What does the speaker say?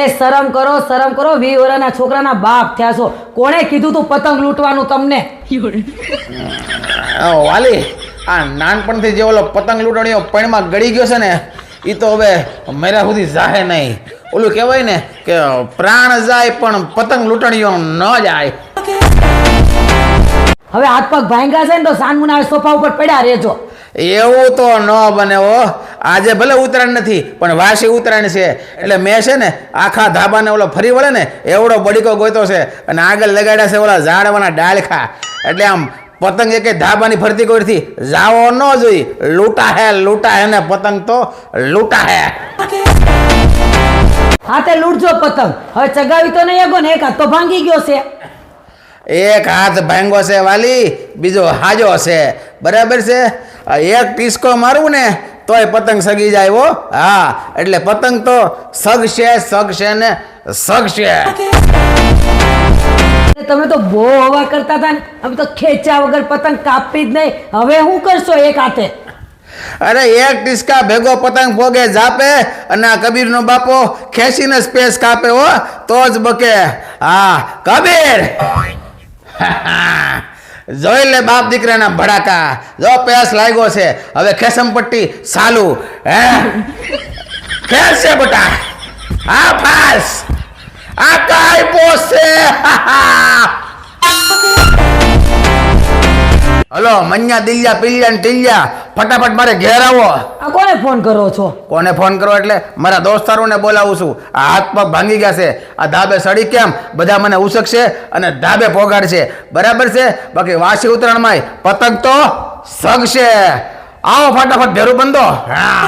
એ શરમ કરો 20 વર્ષના છોકરાના બાપ થયા છો. કોણે કીધું તું પતંગ લૂંટવાનું તમને? વાલી આ નાનપણથી જે ઓલો પતંગ લૂંટણીઓ પણમાં ગળી ગયો છે ને એ તો હવે મારા સુધી જાહે નહીં. ઓલું કહેવાય ને કે પ્રાણ જાય પણ પતંગ લૂંટણીઓ ન જાય. હવે હાથ પગ ભાંગ્યા છે ને તો સાનમુના સોફા ઉપર પડ્યા રહેજો. એવું તો ન બને હો. આજે ભલે ઉત્તરાયણ નથી પણ વાસી ઉત્તરાયણ છે એટલે મેં છે ને આખા ધાબાને ઓલો ફરી વળે ને એવડો બડીકો ગોતો છે અને આગળ લગાડ્યા છે ઓલા ઝાડવાના ડાળખા. એટલે આમ પતંગ એક ધાબાની ફરતી કોઈથી જાવો ન જોઈ. લૂંટા હે ને પતંગ તો લૂંટા હે. હા તે લૂંટજો પતંગ. હવે ચગાવી તો નહીં આગો ને એક હાથ તો ભાંગી ગયો છે. એક હાથ ભાંગો છે વાલી, બીજો હાજો છે. બરાબર છે. એક ટીસ્કો મારું ને તોય પતંગ સગી જાય હો. હા એટલે પતંગ તો સગશે ને સગશે. તમે તો બહુ હવા કરતા હતા ને, અમે તો ખેંચ્યા વગર પતંગ કાપી જ નહીં. હવે શું કરશો એક હાથે? અરે એક ટીસ્કા ભેગો પતંગ ભોગે જાપે અને આ કબીરનો બાપો ખેંચીને સ્પેસ કાપે હો તો જ બકે. હા કબીર જોઈ લે બાપ દીકરાના ભડાકા. જો પેસ લાગ્યો છે હવે ખેસમ પટ્ટી ચાલુ. હે ખેસ છે બટા. હા ફાસ આ કાઈ પોસે. હલો મન્યા દિલ્યા પિલ્યા ને ટીલ્યા ફટાફટ મારે ઘેર આવો. આ કોને ફોન કરો છો? કોને ફોન કરો એટલે મારા દોસ્તારોને બોલાવું છું. આ હાથ પગ ભાંગી ગયા છે. આ ધાબે સડી કેમ બધા મને ઉસકશે અને ધાબે પોગાડશે. બરાબર છે. બાકી વાસી ઉત્તરાયણમાં પતંગ તો સગશે. આવો ફટાફટ ભેરું બંધો. હા